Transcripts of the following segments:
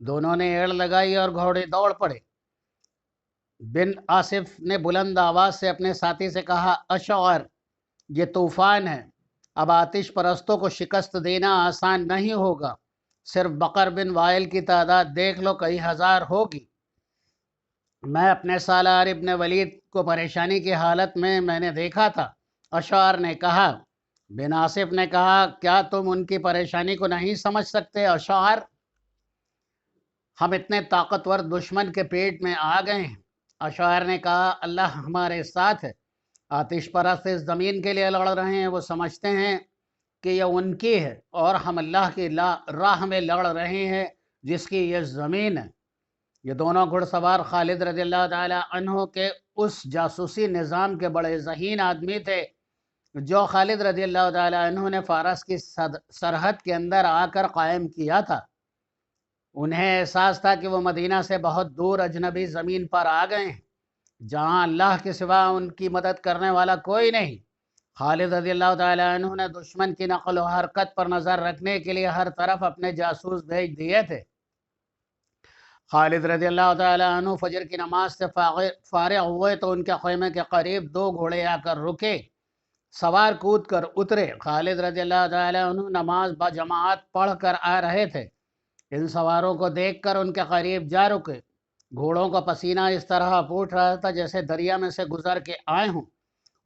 دونوں نے ایڑ لگائی اور گھوڑے دوڑ پڑے۔ بن آصف نے بلند آواز سے اپنے ساتھی سے کہا، اشعر، یہ طوفان ہے، اب آتش پرستوں کو شکست دینا آسان نہیں ہوگا۔ صرف بکر بن وائل کی تعداد دیکھ لو، کئی ہزار ہوگی۔ میں اپنے سالار ابن ولید کو پریشانی کی حالت میں نے دیکھا تھا۔ اشعر نے کہا۔ بن آصف نے کہا، کیا تم ان کی پریشانی کو نہیں سمجھ سکتے اشعر؟ ہم اتنے طاقتور دشمن کے پیٹ میں آ گئے ہیں۔ اشعر نے کہا، اللہ ہمارے ساتھ ہے۔ آتش پرست اس زمین کے لیے لڑ رہے ہیں، وہ سمجھتے ہیں کہ یہ ان کی ہے، اور ہم اللہ کی راہ میں لڑ رہے ہیں جس کی یہ زمین ہے۔ یہ دونوں گھڑ سوار خالد رضی اللہ تعالی عنہ کے اس جاسوسی نظام کے بڑے ذہین آدمی تھے جو خالد رضی اللہ تعالی عنہ نے فارس کی سرحد کے اندر آ کر قائم کیا تھا۔ انہیں احساس تھا کہ وہ مدینہ سے بہت دور اجنبی زمین پر آ گئے ہیں جہاں اللہ کے سوا ان کی مدد کرنے والا کوئی نہیں۔ خالد رضی اللہ تعالیٰ عنہ نے دشمن کی نقل و حرکت پر نظر رکھنے کے لیے ہر طرف اپنے جاسوس بھیج دیے تھے۔ خالد رضی اللہ تعالیٰ عنہ فجر کی نماز سے فارغ ہوئے تو ان کے خیمے کے قریب دو گھوڑے آ کر رکے۔ سوار کود کر اترے۔ خالد رضی اللہ تعالیٰ عنہ نماز بجماعت پڑھ کر آ رہے تھے۔ ان سواروں کو دیکھ کر ان کے قریب جا رکے۔ گھوڑوں کا پسینہ اس طرح پھوٹ رہا تھا جیسے دریا میں سے گزر کے آئے ہوں۔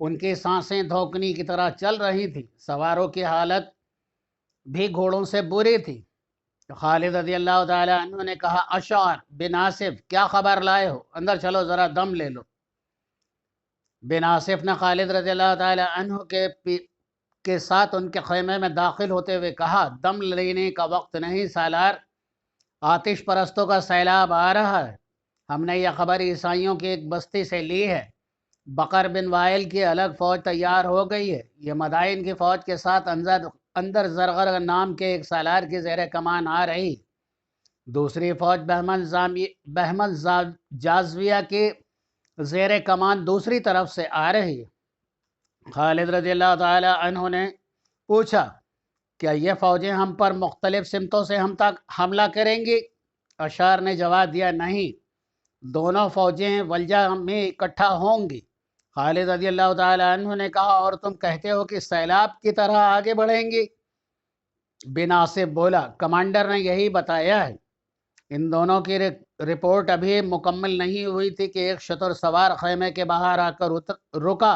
ان کی سانسیں دھوکنی کی طرح چل رہی تھی۔ سواروں کی حالت بھی گھوڑوں سے بری تھی۔ خالد رضی اللہ تعالیٰ عنہ نے کہا، اشعر بن آصف، کیا خبر لائے ہو؟ اندر چلو، ذرا دم لے لو۔ بن آصف نے خالد رضی اللہ تعالیٰ عنہ کے ساتھ ان کے خیمے میں داخل ہوتے ہوئے کہا، دم لینے کا وقت نہیں سالار، آتش پرستوں کا سیلاب آ رہا ہے۔ ہم نے یہ خبر عیسائیوں کی ایک بستی سے لی ہے۔ بکر بن وائل کی الگ فوج تیار ہو گئی ہے۔ یہ مدائن کی فوج کے ساتھ اندر زرغر نام کے ایک سالار کی زیر کمان آ رہی۔ دوسری فوج بہمن جازویہ کی زیر کمان دوسری طرف سے آ رہی ہے۔ خالد رضی اللہ تعالی عنہ نے پوچھا، کیا یہ فوجیں ہم پر مختلف سمتوں سے ہم تک حملہ کریں گی؟ اشعر نے جواب دیا، نہیں، دونوں فوجیں ولجہ میں اکٹھا ہوں گی۔ خالد رضی اللہ تعالی عنہ نے کہا، اور تم کہتے ہو کہ سیلاب کی طرح آگے بڑھیں گی؟ بن آصف بولا، کمانڈر نے یہی بتایا ہے۔ ان دونوں کی رپورٹ ابھی مکمل نہیں ہوئی تھی کہ ایک شتر سوار خیمے کے باہر آ کر رکا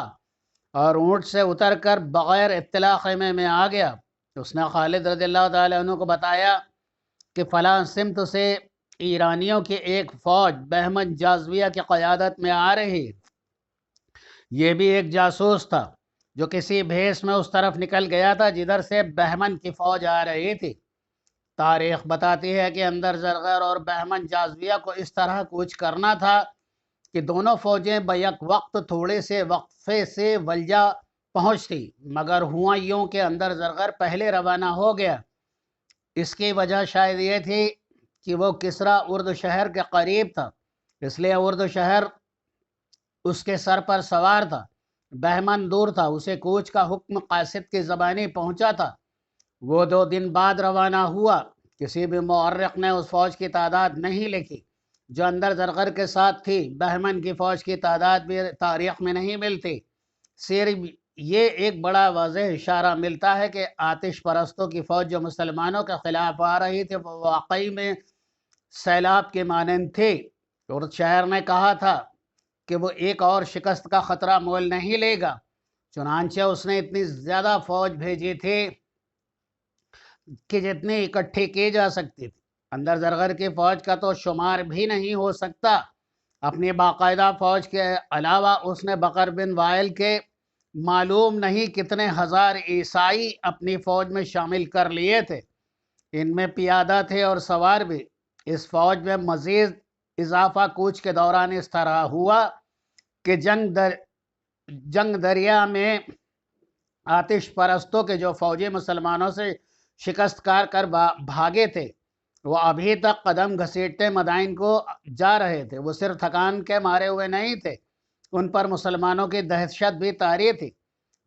اور اونٹ سے اتر کر بغیر اطلاع خیمے میں آ گیا۔ اس نے خالد رضی اللہ تعالی عنہ کو بتایا کہ فلاں سمت سے ایرانیوں کی ایک فوج بہمن جازویہ کی قیادت میں آ رہی۔ یہ بھی ایک جاسوس تھا جو کسی بھیس میں اس طرف نکل گیا تھا جدھر سے بہمن کی فوج آ رہی تھی۔ تاریخ بتاتی ہے کہ اندر زرغر اور بہمن جازویہ کو اس طرح کوچ کرنا تھا کہ دونوں فوجیں بیک وقت تھوڑے سے وقفے سے ولجہ پہنچتی، مگر ہوا یوں کہ اندر زرغر پہلے روانہ ہو گیا۔ اس کی وجہ شاید یہ تھی کہ وہ کسرا ارد شہر کے قریب تھا، اس لیے ارد شہر اس کے سر پر سوار تھا۔ بہمن دور تھا، اسے کوچ کا حکم قاصد کی زبانی پہنچا تھا۔ وہ 2 دن بعد روانہ ہوا۔ کسی بھی مورخ نے اس فوج کی تعداد نہیں لکھی جو اندر زرغر کے ساتھ تھی۔ بہمن کی فوج کی تعداد بھی تاریخ میں نہیں ملتی۔ صرف یہ ایک بڑا واضح اشارہ ملتا ہے کہ آتش پرستوں کی فوج جو مسلمانوں کے خلاف آ رہی تھی وہ واقعی میں سیلاب کے مانند تھی، اور شہر نے کہا تھا کہ وہ ایک اور شکست کا خطرہ مول نہیں لے گا، چنانچہ اس نے اتنی زیادہ فوج بھیجی تھی کہ جتنی اکٹھی کی جا سکتی تھی۔ اندر زرغر کی فوج کا تو شمار بھی نہیں ہو سکتا۔ اپنی باقاعدہ فوج کے علاوہ اس نے بکر بن وائل کے معلوم نہیں کتنے ہزار عیسائی اپنی فوج میں شامل کر لیے تھے۔ ان میں پیادہ تھے اور سوار بھی۔ اس فوج میں مزید اضافہ کوچ کے دوران اس طرح ہوا کہ جنگ دریا میں آتش پرستوں کے جو فوجی مسلمانوں سے شکست کر بھاگے تھے وہ ابھی تک قدم گھسیٹتے مدائن کو جا رہے تھے۔ وہ صرف تھکان کے مارے ہوئے نہیں تھے، ان پر مسلمانوں کی دہشت بھی طاری تھی۔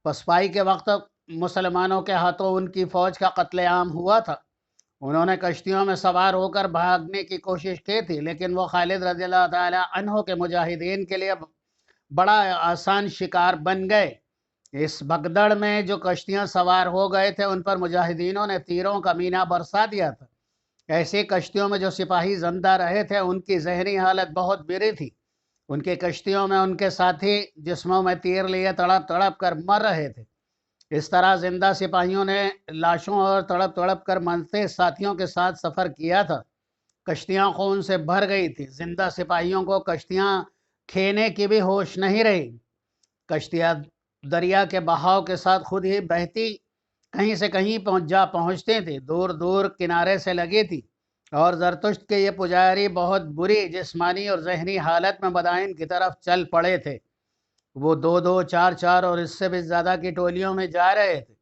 پسپائی کے وقت مسلمانوں کے ہاتھوں ان کی فوج کا قتل عام ہوا تھا۔ انہوں نے کشتیوں میں سوار ہو کر بھاگنے کی کوشش کی تھی، لیکن وہ خالد رضی اللہ تعالی عنہ کے مجاہدین کے لیے بڑا آسان شکار بن گئے۔ اس بھگدڑ میں جو کشتیاں سوار ہو گئے تھے ان پر مجاہدینوں نے تیروں کا مینا برسا دیا تھا۔ ایسی کشتیوں میں جو سپاہی زندہ رہے تھے ان کی ذہنی حالت بہت بری تھی۔ ان کی کشتیوں میں ان کے ساتھی جسموں میں تیر لیے تڑپ تڑپ کر مر رہے تھے۔ اس طرح زندہ سپاہیوں نے لاشوں اور تڑپ تڑپ کر مرتے ساتھیوں کے ساتھ سفر کیا تھا۔ کشتیاں خون سے بھر گئی تھی۔ زندہ سپاہیوں کو کشتیاں کھینے کی بھی ہوش نہیں رہی۔ کشتیاں دریا کے بہاؤ کے ساتھ خود ہی بہتی کہیں سے کہیں پہنچتی تھی، دور دور کنارے سے لگی تھی، اور زرتشت کے یہ پجاری بہت بری جسمانی اور ذہنی حالت میں مدائن کی طرف چل پڑے تھے۔ وہ دو دو چار چار اور اس سے بھی زیادہ کی ٹولیوں میں جا رہے تھے۔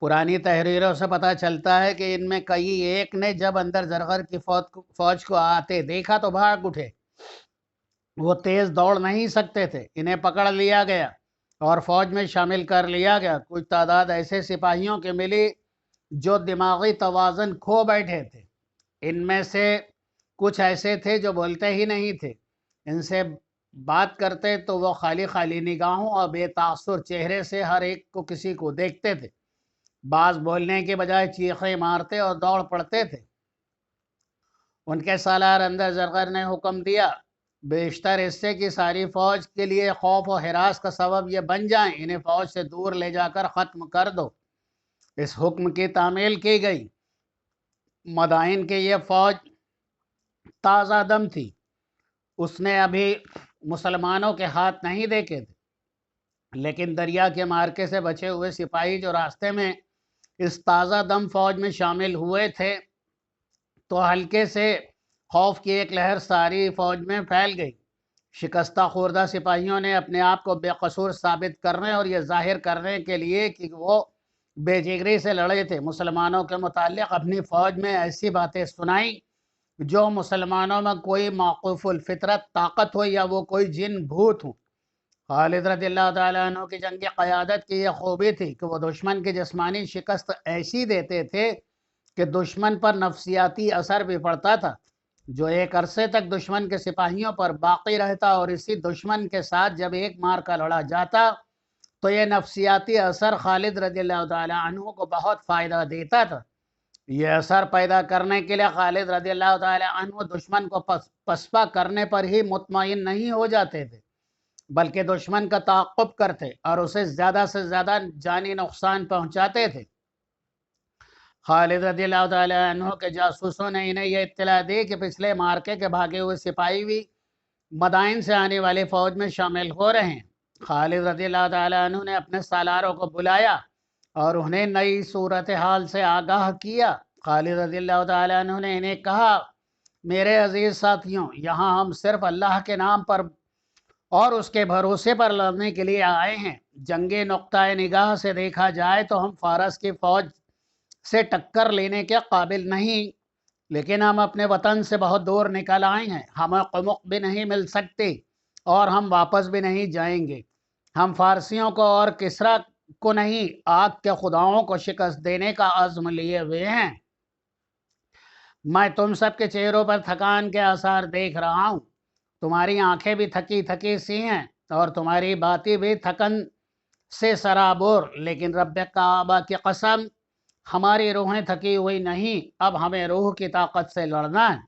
پرانی تحریروں سے پتہ چلتا ہے کہ ان میں کئی ایک نے جب اندر زرغر کی فوج کو آتے دیکھا تو بھاگ اٹھے۔ وہ تیز دوڑ نہیں سکتے تھے، انہیں پکڑ لیا گیا اور فوج میں شامل کر لیا گیا۔ کچھ تعداد ایسے سپاہیوں کے ملی جو دماغی توازن کھو بیٹھے تھے۔ ان میں سے کچھ ایسے تھے جو بولتے ہی نہیں تھے، ان سے بات کرتے تو وہ خالی خالی نگاہوں اور بے تاثر چہرے سے ہر ایک کو کسی کو دیکھتے تھے۔ بعض بولنے کے بجائے چیخیں مارتے اور دوڑ پڑتے تھے۔ ان کے سالار اندر زرغر نے حکم دیا، بیشتر حصے کی ساری فوج کے لیے خوف و ہراس کا سبب یہ بن جائیں، انہیں فوج سے دور لے جا کر ختم کر دو۔ اس حکم کی تعمیل کی گئی۔ مدائن کی یہ فوج تازہ دم تھی، اس نے ابھی مسلمانوں کے ہاتھ نہیں دیکھے تھے، لیکن دریا کے مارکے سے بچے ہوئے سپاہی جو راستے میں اس تازہ دم فوج میں شامل ہوئے تھے تو ہلکے سے خوف کی ایک لہر ساری فوج میں پھیل گئی۔ شکستہ خوردہ سپاہیوں نے اپنے آپ کو بے قصور ثابت کرنے اور یہ ظاہر کرنے کے لیے کہ وہ بے جگری سے لڑے تھے، مسلمانوں کے متعلق اپنی فوج میں ایسی باتیں سنائیں جو مسلمانوں میں کوئی موقوف الفطرت طاقت ہو یا وہ کوئی جن بھوت ہوں۔ خالد رضی اللہ تعالیٰ عنہ کی جنگ قیادت کی یہ خوبی تھی کہ وہ دشمن کی جسمانی شکست ایسی دیتے تھے کہ دشمن پر نفسیاتی اثر بھی پڑتا تھا، جو ایک عرصے تک دشمن کے سپاہیوں پر باقی رہتا، اور اسی دشمن کے ساتھ جب ایک مار کا لڑا جاتا تو یہ نفسیاتی اثر خالد رضی اللہ تعالیٰ عنہ کو بہت فائدہ دیتا تھا۔ یہ اثر پیدا کرنے کے لیے خالد رضی اللہ تعالیٰ عنہ دشمن کو پسپا کرنے پر ہی مطمئن نہیں ہو جاتے تھے، بلکہ دشمن کا تعاقب کرتے اور اسے زیادہ سے زیادہ جانی نقصان پہنچاتے تھے۔ خالد رضی اللہ تعالیٰ عنہ کے جاسوسوں نے انہیں یہ اطلاع دی کہ پچھلے مارکے کے بھاگے ہوئے سپاہی بھی مدائن سے آنے والی فوج میں شامل ہو رہے ہیں۔ خالد رضی اللہ تعالیٰ عنہ نے اپنے سالاروں کو بلایا اور انہیں نئی صورتحال سے آگاہ کیا۔ خالد رضی اللہ تعالیٰ عنہ نے انہیں کہا، میرے عزیز ساتھیوں، یہاں ہم صرف اللہ کے نام پر اور اس کے بھروسے پر لڑنے کے لیے آئے ہیں۔ جنگی نقطۂ نگاہ سے دیکھا جائے تو ہم فارس کی فوج سے ٹکر لینے کے قابل نہیں، لیکن ہم اپنے وطن سے بہت دور نکل آئے ہیں، ہمیں قمق بھی نہیں مل سکتی اور ہم واپس بھی نہیں جائیں گے۔ ہم فارسیوں کو اور کسریٰ کو نہیں، آگ کے خداؤں کو شکست دینے کا عزم لیے ہوئے ہیں۔ میں تم سب کے چہروں پر تھکان کے آثار دیکھ رہا ہوں، تمہاری آنکھیں بھی تھکی تھکی سی ہیں اور تمہاری باتیں بھی تھکن سے سرابور، لیکن رب کعبہ کی قسم، ہماری روحیں تھکی ہوئی نہیں، اب ہمیں روح کی طاقت سے لڑنا ہے۔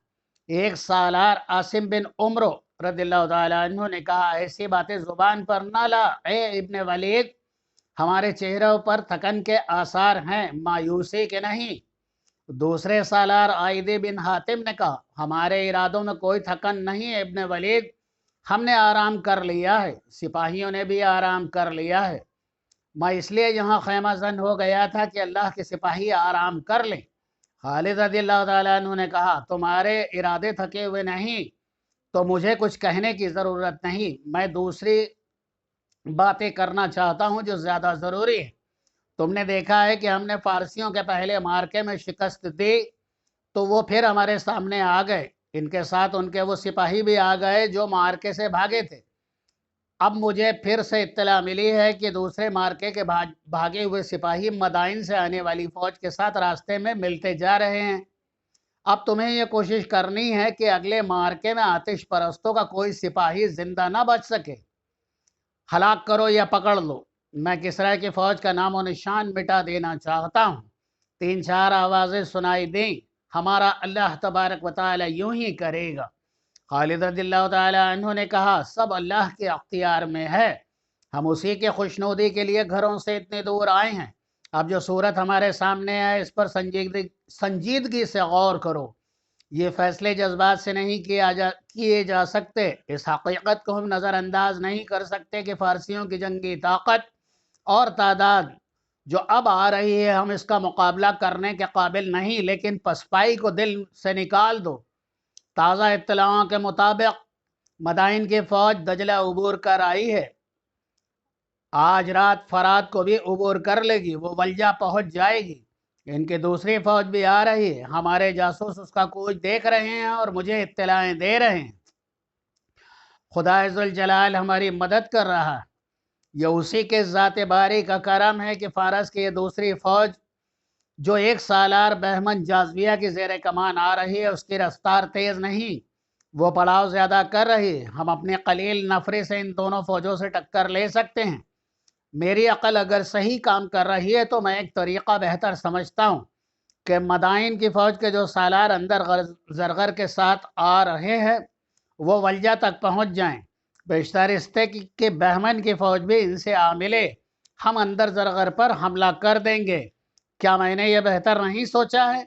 ایک سالار عاصم بن عمرو رضی اللہ تعالیٰ عنہ نے کہا، ایسی باتیں زبان پر نہ لا اے ابن ولید، ہمارے چہروں پر تھکن کے آثار ہیں، مایوسی کے نہیں۔ دوسرے سالار عائد بن حاتم نے کہا، ہمارے ارادوں میں کوئی تھکن نہیں ابن ولید، ہم نے آرام کر لیا ہے، سپاہیوں نے بھی آرام کر لیا ہے۔ میں اس لیے یہاں خیمہ زن ہو گیا تھا کہ اللہ کے سپاہی آرام کر لیں۔ خالد رضی اللہ تعالیٰ عنہ نے کہا، تمہارے ارادے تھکے ہوئے نہیں تو مجھے کچھ کہنے کی ضرورت نہیں، میں دوسری باتیں کرنا چاہتا ہوں جو زیادہ ضروری ہے۔ تم نے دیکھا ہے کہ ہم نے فارسیوں کے پہلے مارکے میں شکست دی تو وہ پھر ہمارے سامنے آ گئے، ان کے ساتھ ان کے وہ سپاہی بھی آ گئے جو مارکے سے بھاگے تھے۔ اب مجھے پھر سے اطلاع ملی ہے کہ دوسرے مارکے کے بھاگے ہوئے سپاہی مدائن سے آنے والی فوج کے ساتھ راستے میں ملتے جا رہے ہیں۔ اب تمہیں یہ کوشش کرنی ہے کہ اگلے معرکے میں آتش پرستوں کا کوئی سپاہی زندہ نہ بچ سکے، ہلاک کرو یا پکڑ لو۔ میں کسرا کی فوج کا نام و نشان مٹا دینا چاہتا ہوں۔ 3-4 آوازیں سنائی دیں، ہمارا اللہ تبارک و تعالی یوں ہی کرے گا۔ خالد رضی اللہ تعالی عنہ نے کہا، سب اللہ کے اختیار میں ہے، ہم اسی کے خوشنودی کے لیے گھروں سے اتنے دور آئے ہیں۔ اب جو صورت ہمارے سامنے ہے اس پر سنجیدگی سے غور کرو۔ یہ فیصلے جذبات سے نہیں کیے جا سکتے۔ اس حقیقت کو ہم نظر انداز نہیں کر سکتے کہ فارسیوں کی جنگی طاقت اور تعداد جو اب آ رہی ہے، ہم اس کا مقابلہ کرنے کے قابل نہیں، لیکن پسپائی کو دل سے نکال دو۔ تازہ اطلاعوں کے مطابق مدائن کی فوج دجلہ عبور کر آئی ہے، آج رات فرات کو بھی عبور کر لے گی، وہ ولجہ پہنچ جائے گی۔ ان کی دوسری فوج بھی آ رہی ہے، ہمارے جاسوس اس کا کوچ دیکھ رہے ہیں اور مجھے اطلاعیں دے رہے ہیں۔ خدا ذوالجلال ہماری مدد کر رہا ہے۔ یہ اسی کے ذات باری کا کرم ہے کہ فارس کی یہ دوسری فوج جو 1 سالار بہمن جاذبیہ کی زیر کمان آ رہی ہے، اس کی رفتار تیز نہیں، وہ پڑاؤ زیادہ کر رہی ہے۔ ہم اپنے قلیل نفری سے ان دونوں فوجوں سے ٹکر لے سکتے ہیں۔ میری عقل اگر صحیح کام کر رہی ہے تو میں ایک طریقہ بہتر سمجھتا ہوں کہ مدائن کی فوج کے جو سالار اندر زرگر کے ساتھ آ رہے ہیں وہ ولجہ تک پہنچ جائیں، بیشتر رشتے کہ بہمن کی فوج بھی ان سے آ ملے، ہم اندر زرگر پر حملہ کر دیں گے۔ کیا میں نے یہ بہتر نہیں سوچا ہے؟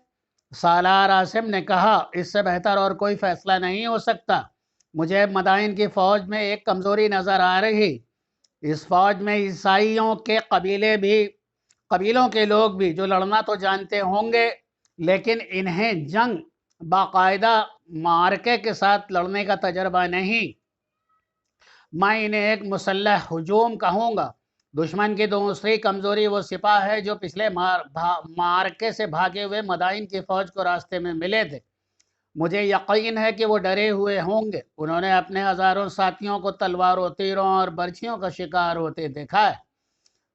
سالار عاصم نے کہا، اس سے بہتر اور کوئی فیصلہ نہیں ہو سکتا۔ مجھے مدائن کی فوج میں ایک کمزوری نظر آ رہی۔ اس فوج میں عیسائیوں کے قبیلوں کے لوگ بھی جو لڑنا تو جانتے ہوں گے، لیکن انہیں جنگ باقاعدہ معرکے کے ساتھ لڑنے کا تجربہ نہیں۔ میں انہیں ایک مسلح ہجوم کہوں گا۔ دشمن کی دوسری کمزوری وہ سپاہ ہے جو پچھلے معرکے سے بھاگے ہوئے مدائن کی فوج کو راستے میں ملے تھے۔ مجھے یقین ہے کہ وہ ڈرے ہوئے ہوں گے، انہوں نے اپنے ہزاروں ساتھیوں کو تلواروں، تیروں اور برچھیوں کا شکار ہوتے دیکھا ہے۔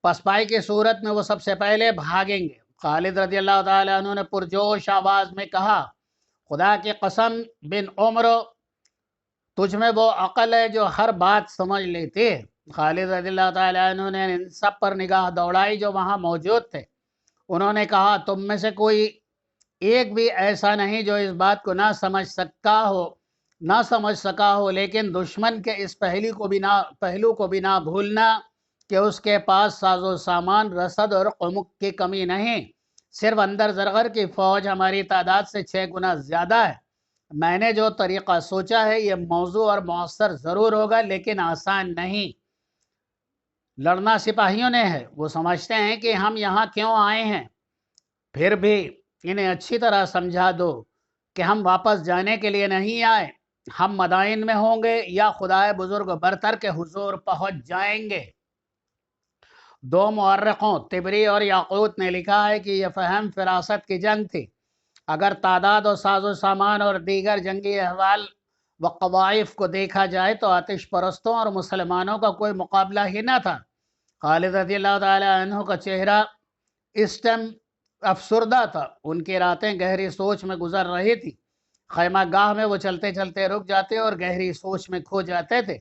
پسپائی کی صورت میں وہ سب سے پہلے بھاگیں گے۔ خالد رضی اللہ تعالیٰ عنہ نے پرجوش آواز میں کہا، خدا کی قسم بن عمر، تجھ میں وہ عقل ہے جو ہر بات سمجھ لیتی ہے۔ خالد رضی اللہ تعالیٰ عنہ نے ان سب پر نگاہ دوڑائی جو وہاں موجود تھے۔ انہوں نے کہا، تم میں سے کوئی ایک بھی ایسا نہیں جو اس بات کو نہ سمجھ سکا ہو، لیکن دشمن کے اس پہلو کو بھی نہ بھولنا کہ اس کے پاس ساز و سامان، رسد اور قمق کی کمی نہیں۔ صرف اندر زرگر کی فوج ہماری تعداد سے 6 گنا زیادہ ہے۔ میں نے جو طریقہ سوچا ہے یہ موزوں اور مؤثر ضرور ہوگا، لیکن آسان نہیں۔ لڑنا سپاہیوں نے ہے، وہ سمجھتے ہیں کہ ہم یہاں کیوں آئے ہیں۔ پھر بھی انہیں اچھی طرح سمجھا دو کہ ہم واپس جانے کے لیے نہیں آئے، ہم مدائن میں ہوں گے یا خدائے بزرگ برتر کے حضور پہنچ جائیں گے۔ 2 مورخوں طبری اور یاقوت نے لکھا ہے کہ یہ فہم فراست کی جنگ تھی۔ اگر تعداد و ساز و سامان اور دیگر جنگی احوال و قوائف کو دیکھا جائے تو آتش پرستوں اور مسلمانوں کا کوئی مقابلہ ہی نہ تھا۔ خالد رضی اللہ تعالی عنہ کا چہرہ اس ٹائم افسردہ تھا، ان کی راتیں گہری سوچ میں گزر رہی تھی۔ خیمہ گاہ میں وہ چلتے چلتے رک جاتے اور گہری سوچ میں کھو جاتے تھے۔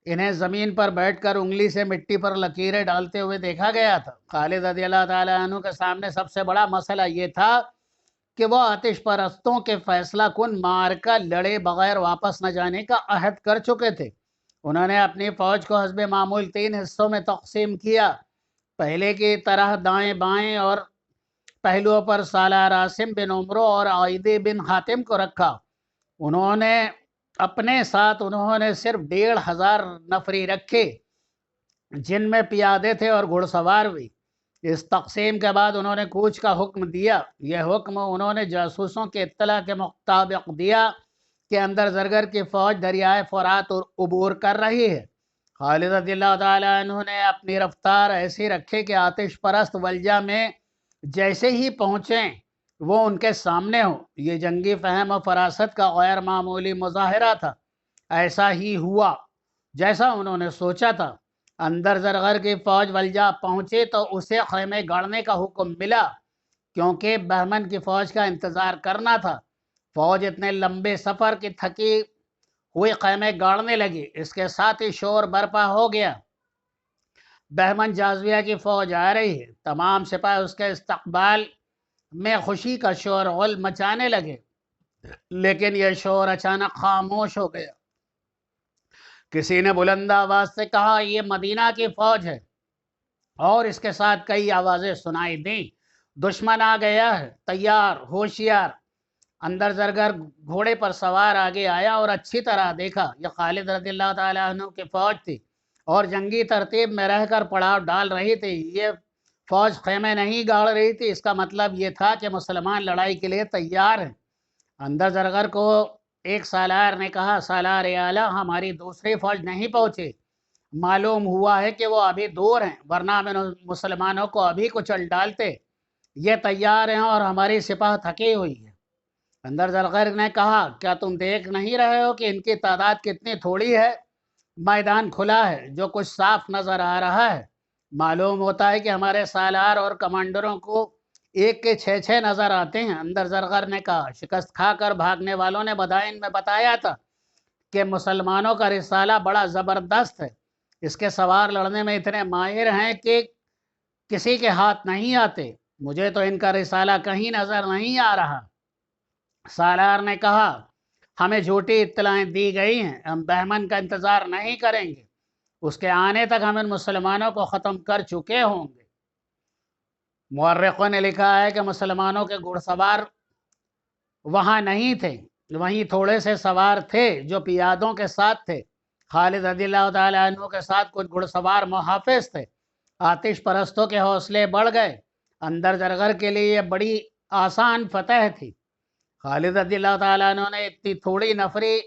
انہیں زمین پر بیٹھ کر انگلی سے مٹی پر لکیریں ڈالتے ہوئے دیکھا گیا تھا۔ خالد رضی اللہ تعالی عنہ کے سامنے سب سے بڑا مسئلہ یہ تھا کہ وہ آتش پرستوں کے فیصلہ کن معرکہ لڑے بغیر واپس نہ جانے کا عہد کر چکے تھے۔ انہوں نے اپنی فوج کو حسب معمول 3 حصوں میں تقسیم کیا۔ پہلے کی طرح دائیں بائیں اور پہلوؤں پر سالار عاصم بن عمرو اور عیدی بن حاتم کو رکھا۔ اپنے ساتھ انہوں نے صرف 1500 نفری رکھے، جن میں پیادے تھے اور گھڑ سوار بھی۔ اس تقسیم کے بعد انہوں نے کوچ کا حکم دیا۔ یہ حکم انہوں نے جاسوسوں کے اطلاع کے مطابق دیا کہ اندر زرگر کی فوج دریائے فرات عبور کر رہی ہے۔ خالد رضی اللہ تعالیٰ عنہ نے اپنی رفتار ایسی رکھی کہ آتش پرست ولجہ میں جیسے ہی پہنچیں وہ ان کے سامنے ہو۔ یہ جنگی فہم و فراست کا غیر معمولی مظاہرہ تھا۔ ایسا ہی ہوا جیسا انہوں نے سوچا تھا۔ اندر زرگر کی فوج ولجہ پہنچی تو اسے خیمے گاڑنے کا حکم ملا، کیونکہ بہمن کی فوج کا انتظار کرنا تھا۔ فوج اتنے لمبے سفر کی تھکی ہوئی خیمے گاڑنے لگی، اس کے ساتھ ہی شور برپا ہو گیا۔ بہمن جازیہ کی فوج آ رہی ہے، تمام سپاہی اس کے استقبال میں خوشی کا شور غل مچانے لگے، لیکن یہ شور اچانک خاموش ہو گیا۔ کسی نے بلند آواز سے کہا، یہ مدینہ کی فوج ہے، اور اس کے ساتھ کئی آوازیں سنائی دیں، دشمن آ گیا ہے، تیار، ہوشیار۔ اندر زرگر گھوڑے پر سوار آگے آیا اور اچھی طرح دیکھا، یہ خالد رضی اللہ تعالیٰ عنہ کی فوج تھی اور جنگی ترتیب میں رہ کر پڑاؤ ڈال رہی تھی۔ یہ فوج خیمے نہیں گاڑ رہی تھی، اس کا مطلب یہ تھا کہ مسلمان لڑائی کے لیے تیار ہیں۔ اندر زرگر کو ایک سالار نے کہا، سالار اعلیٰ، ہماری دوسری فوج نہیں پہنچی، معلوم ہوا ہے کہ وہ ابھی دور ہیں، ورنہ ہم مسلمانوں کو ابھی کچل ڈالتے۔ یہ تیار ہیں اور ہماری سپاہ تھکی ہوئی ہے۔ اندر زرگر نے کہا، کیا تم دیکھ نہیں رہے ہو کہ ان کی تعداد کتنی تھوڑی ہے؟ میدان کھلا ہے، جو کچھ صاف نظر آ رہا ہے۔ معلوم ہوتا ہے کہ ہمارے سالار اور کمانڈروں کو ایک کے 6 نظر آتے ہیں۔ اندر زرگر نے کہا، شکست کھا کر بھاگنے والوں نے مدائن میں بتایا تھا کہ مسلمانوں کا رسالہ بڑا زبردست ہے، اس کے سوار لڑنے میں اتنے ماہر ہیں کہ کسی کے ہاتھ نہیں آتے، مجھے تو ان کا رسالہ کہیں نظر نہیں آ رہا۔ سالار نے کہا، ہمیں جھوٹی اطلاعیں دی گئی ہیں، ہم بہمن کا انتظار نہیں کریں گے، اس کے آنے تک ہم ان مسلمانوں کو ختم کر چکے ہوں گے۔ مورخوں نے لکھا ہے کہ مسلمانوں کے گھڑ سوار وہاں نہیں تھے، وہیں تھوڑے سے سوار تھے جو پیادوں کے ساتھ تھے۔ خالد رضی اللہ تعالیٰ عنہ کے ساتھ کچھ گھڑ سوار محافظ تھے۔ آتش پرستوں کے حوصلے بڑھ گئے، اندر زرگر کے لیے یہ بڑی آسان فتح تھی۔ خالد رضی اللہ تعالیٰ عنہ نے اتنی تھوڑی نفری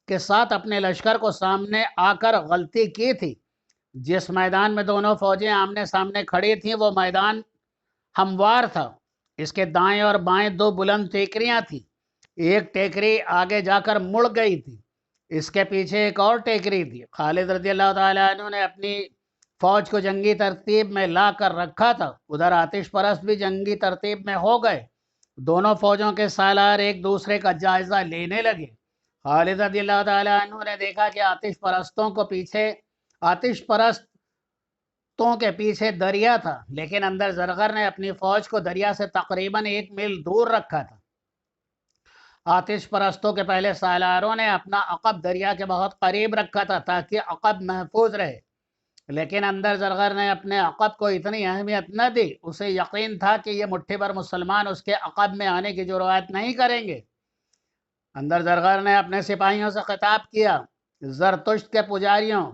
کے ساتھ اپنے لشکر کو سامنے آ کر غلطی کی تھی۔ جس میدان میں دونوں فوجیں آمنے سامنے کھڑی تھیں وہ میدان ہموار تھا، اس کے دائیں اور بائیں 2 بلند ٹیکریاں تھیں، ایک ٹیکری آگے جا کر مڑ گئی تھی، اس کے پیچھے ایک اور ٹیکری تھی۔ خالد رضی اللہ تعالیٰ عنہ نے اپنی فوج کو جنگی ترتیب میں لا کر رکھا تھا، ادھر آتش پرست بھی جنگی ترتیب میں ہو گئے۔ دونوں فوجوں کے سالار ایک دوسرے کا جائزہ لینے لگے۔ خالد رضی اللہ تعالیٰ عنہ نے دیکھا کہ آتش پرستوں کے پیچھے دریا تھا، لیکن اندر زرگر نے اپنی فوج کو دریا سے تقریباً 1 میل دور رکھا تھا۔ آتش پرستوں کے پہلے سالاروں نے اپنا عقب دریا کے بہت قریب رکھا تھا تاکہ عقب محفوظ رہے، لیکن اندر زرگر نے اپنے عقب کو اتنی اہمیت نہ دی، اسے یقین تھا کہ یہ مٹھی بھر مسلمان اس کے عقب میں آنے کی جرأت نہیں کریں گے۔ اندر زرگر نے اپنے سپاہیوں سے خطاب کیا، زرتشت کے پجاریوں،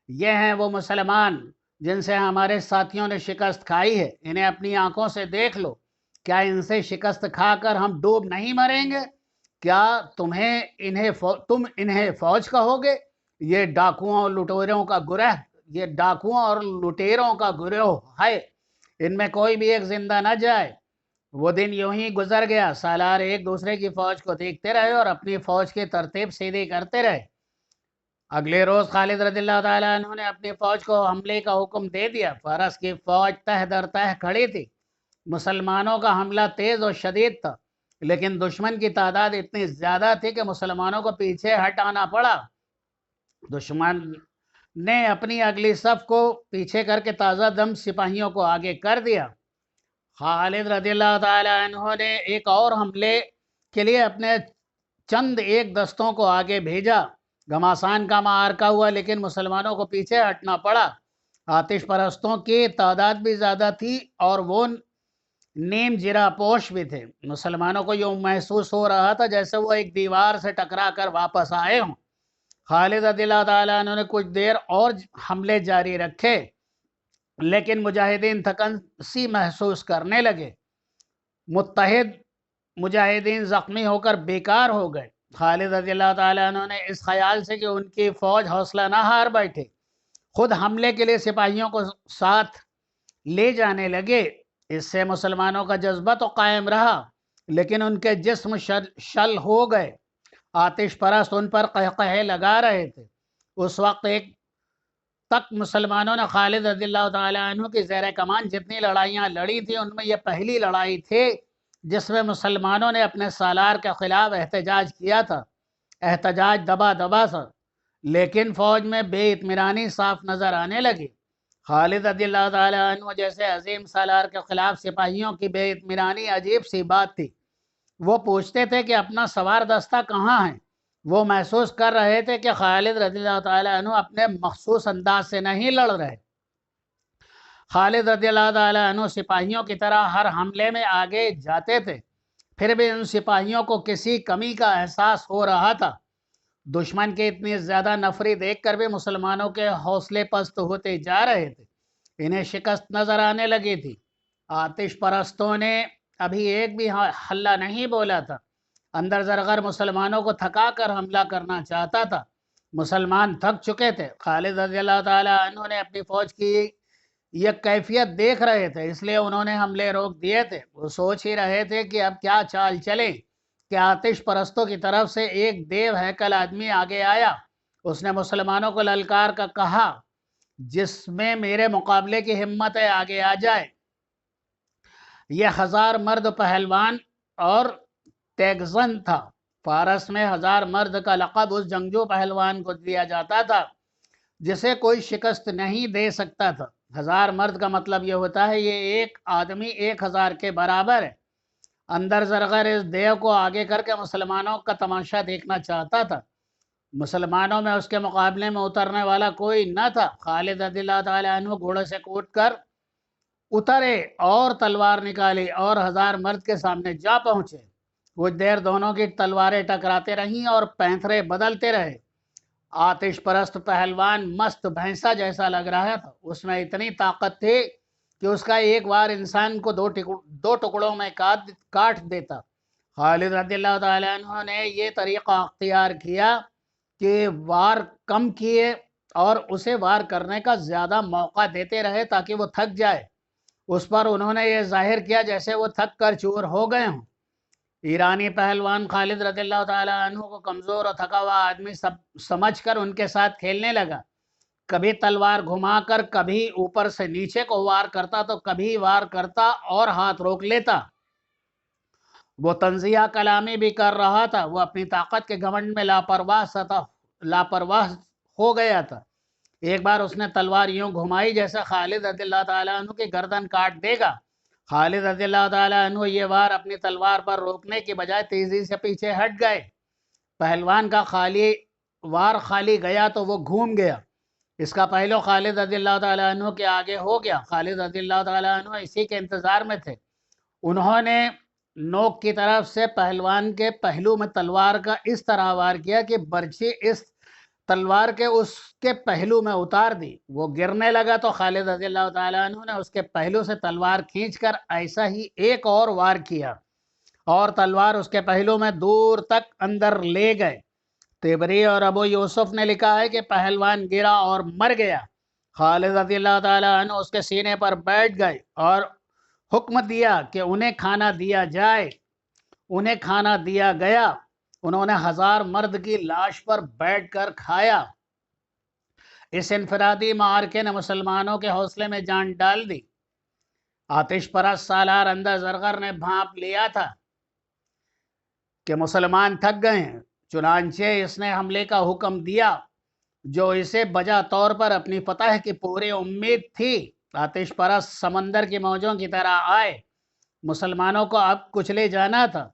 یہ ہیں وہ مسلمان جن سے ہمارے ساتھیوں نے شکست کھائی ہے، انہیں اپنی آنکھوں سے دیکھ لو، کیا ان سے شکست کھا کر ہم ڈوب نہیں مریں گے؟ کیا تم انہیں فوج کہو گے؟ یہ ڈاکوؤں اور لٹیروں کا گروہ ہے، ان میں کوئی بھی ایک زندہ نہ جائے۔ وہ دن یوں ہی گزر گیا، سالار ایک دوسرے کی فوج کو دیکھتے رہے اور اپنی فوج کی ترتیب سیدھی کرتے رہے۔ اگلے روز خالد رضی اللہ تعالیٰ عنہ نے اپنی فوج کو حملے کا حکم دے دیا۔ فرس کی فوج تہ در تہ کھڑی تھی، مسلمانوں کا حملہ تیز اور شدید تھا، لیکن دشمن کی تعداد اتنی زیادہ تھی کہ مسلمانوں کو پیچھے ہٹانا پڑا۔ دشمن نے اپنی اگلی صف کو پیچھے کر کے تازہ دم سپاہیوں کو آگے کر دیا۔ خالد رضی اللہ تعالیٰ عنہ نے ایک اور حملے کے لیے اپنے چند ایک دستوں کو آگے بھیجا۔ گھماسان کا معرکہ ہوا، لیکن مسلمانوں کو پیچھے ہٹنا پڑا۔ آتش پرستوں کی تعداد بھی زیادہ تھی اور وہ نیم جرا پوش بھی تھے۔ مسلمانوں کو یوں محسوس ہو رہا تھا جیسے وہ ایک دیوار سے ٹکرا کر واپس آئے ہوں۔ خالد رضی اللہ تعالیٰ عنہ نے کچھ دیر اور حملے جاری رکھے، لیکن مجاہدین تھکن سی محسوس کرنے لگے۔ متحد مجاہدین زخمی ہو کر بیکار ہو گئے۔ خالد رضی اللہ تعالیٰ عنہ نے اس خیال سے کہ ان کی فوج حوصلہ نہ ہار بیٹھے، خود حملے کے لیے سپاہیوں کو ساتھ لے جانے لگے۔ اس سے مسلمانوں کا جذبہ تو قائم رہا، لیکن ان کے جسم شل ہو گئے۔ آتش پرست ان پر قہقہے لگا رہے تھے۔ اس وقت ایک تک مسلمانوں نے خالد رضی اللہ تعالیٰ عنہ کی زیر کمان جتنی لڑائیاں لڑی تھیں ان میں یہ پہلی لڑائی تھی جس میں مسلمانوں نے اپنے سالار کے خلاف احتجاج کیا تھا، احتجاج دبا دبا تھا، لیکن فوج میں بے اطمینانی صاف نظر آنے لگی۔ خالد رضی اللہ تعالیٰ عنہ جیسے عظیم سالار کے خلاف سپاہیوں کی بے اطمینانی عجیب سی بات تھی۔ وہ پوچھتے تھے کہ اپنا سوار دستہ کہاں ہے؟ وہ محسوس کر رہے تھے کہ خالد رضی اللہ تعالیٰ عنہ اپنے مخصوص انداز سے نہیں لڑ رہے۔ خالد رضی اللہ تعالیٰ عنہ سپاہیوں کی طرح ہر حملے میں آگے جاتے تھے، پھر بھی ان سپاہیوں کو کسی کمی کا احساس ہو رہا تھا۔ دشمن کی اتنی زیادہ نفری دیکھ کر بھی مسلمانوں کے حوصلے پست ہوتے جا رہے تھے، انہیں شکست نظر آنے لگی تھی۔ آتش پرستوں نے ابھی ایک بھی حلہ نہیں بولا تھا۔ اندر زرگر مسلمانوں کو تھکا کر حملہ کرنا چاہتا تھا۔ مسلمان تھک چکے تھے۔ خالد رضی اللہ تعالیٰ عنہ نے اپنی فوج کی یہ کیفیت دیکھ رہے تھے، اس لیے انہوں نے حملے روک دیے تھے۔ وہ سوچ ہی رہے تھے کہ اب کیا چال چلے کہ آتش پرستوں کی طرف سے ایک دیو ہیکل آدمی آگے آیا۔ اس نے مسلمانوں کو للکار کا کہا، جس میں میرے مقابلے کی ہمت ہے آگے آ جائے۔ یہ 1000 مرد پہلوان اور تیگزن تھا۔ فارس میں 1000 مرد کا لقب اس جنگجو پہلوان کو دیا جاتا تھا جسے کوئی شکست نہیں دے سکتا تھا۔ 1000 مرد کا مطلب یہ ہوتا ہے یہ ایک آدمی 1000 کے برابر ہے۔ اندر زرگر اس دیو کو آگے کر کے مسلمانوں کا تماشا دیکھنا چاہتا تھا۔ مسلمانوں میں اس کے مقابلے میں اترنے والا کوئی نہ تھا۔ خالد رضی اللہ تعالیٰ عنہ گھوڑے سے کود کر اترے اور تلوار نکالی اور 1000 مرد کے سامنے جا پہنچے۔ کچھ دیر دونوں کی تلواریں ٹکراتے رہیں اور پینترے بدلتے رہے۔ آتش پرست پہلوان مست بھینسا جیسا لگ رہا تھا۔ اس میں اتنی طاقت تھی کہ اس کا ایک وار انسان کو دو ٹکڑوں میں کاٹ دیتا۔ خالد رضی اللہ تعالیٰ عنہ نے یہ طریقہ اختیار کیا کہ وار کم کیے اور اسے وار کرنے کا زیادہ موقع دیتے رہے تاکہ وہ تھک جائے۔ اس پر انہوں نے یہ ظاہر کیا جیسے وہ تھک کر چور ہو گئے ہوں۔ ایرانی پہلوان خالد رضی اللہ تعالیٰ عنہ کو کمزور اور تھکا ہوا آدمی سمجھ کر ان کے ساتھ کھیلنے لگا۔ کبھی تلوار گھما کر کبھی اوپر سے نیچے کو وار کرتا تو کبھی وار کرتا اور ہاتھ روک لیتا۔ وہ تنزیہ کلامی بھی کر رہا تھا۔ وہ اپنی طاقت کے گھمنڈ میں لاپرواہ ہو گیا تھا۔ ایک بار اس نے تلوار یوں گھمائی جیسے خالد رضی اللہ تعالیٰ عنہ کی گردن کاٹ دے گا۔ خالد رضی اللہ تعالیٰ عنہ یہ وار اپنی تلوار پر روکنے کی بجائے تیزی سے پیچھے ہٹ گئے۔ پہلوان کا وار خالی گیا تو وہ گھوم گیا۔ اس کا پہلو خالد رضی اللہ تعالیٰ عنہ کے آگے ہو گیا۔ خالد رضی اللہ تعالیٰ عنہ اسی کے انتظار میں تھے۔ انہوں نے نوک کی طرف سے پہلوان کے پہلو میں تلوار کا اس طرح وار کیا کہ برچھی اس تلوار کے اس کے پہلو میں اتار دی۔ وہ گرنے لگا تو خالد رضی اللہ تعالیٰ عنہ نے اس کے پہلو سے تلوار کھینچ کر ایسا ہی ایک اور وار کیا اور تلوار اس کے پہلو میں دور تک اندر لے گئے۔ طبری اور ابو یوسف نے لکھا ہے کہ پہلوان گرا اور مر گیا۔ خالد رضی اللہ تعالیٰ عنہ اس کے سینے پر بیٹھ گئے اور حکم دیا کہ انہیں کھانا دیا جائے۔ انہیں کھانا دیا گیا۔ انہوں نے 1000 مرد کی لاش پر بیٹھ کر کھایا۔ اس انفرادی معرکے نے مسلمانوں کے حوصلے میں جان ڈال دی۔ آتش پرست سالار اندر زرگر نے بھانپ لیا تھا کہ مسلمان تھک گئے ہیں، چنانچہ اس نے حملے کا حکم دیا جو اسے بجا طور پر اپنی فتح کی پوری امید تھی۔ آتش پرست سمندر کی موجوں کی طرح آئے۔ مسلمانوں کو اب کچلے جانا تھا۔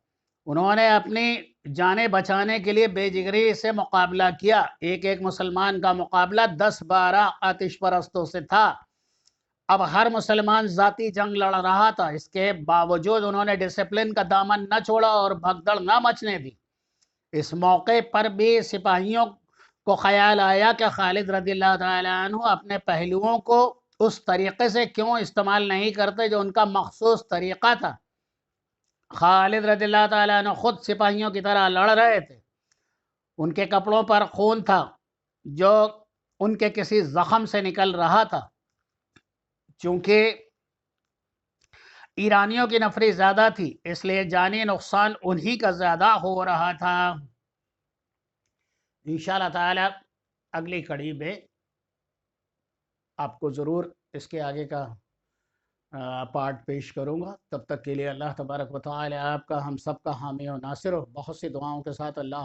انہوں نے اپنی جانیں بچانے کے لیے بے جگری سے مقابلہ کیا۔ ایک مسلمان کا مقابلہ 10-12 آتش پرستوں سے تھا۔ اب ہر مسلمان ذاتی جنگ لڑ رہا تھا۔ اس کے باوجود انہوں نے ڈسپلن کا دامن نہ چھوڑا اور بھگدڑ نہ مچنے دی۔ اس موقع پر بھی سپاہیوں کو خیال آیا کہ خالد رضی اللہ تعالیٰ عنہ اپنے پہلوؤں کو اس طریقے سے کیوں استعمال نہیں کرتے جو ان کا مخصوص طریقہ تھا۔ خالد رضی اللہ تعالیٰ عنہ خود سپاہیوں کی طرح لڑ رہے تھے۔ ان کے کپڑوں پر خون تھا جو ان کے کسی زخم سے نکل رہا تھا۔ چونکہ ایرانیوں کی نفری زیادہ تھی اس لیے جانی نقصان انہی کا زیادہ ہو رہا تھا۔ انشاءاللہ تعالی اگلی کڑی میں آپ کو ضرور اس کے آگے کا پارٹ پیش کروں گا. تب تک کے لیے اللہ تبارک و تعالی آپ کا ہم سب کا حامی و ناصر ہو. بہت سی دعاؤں کے ساتھ اللہ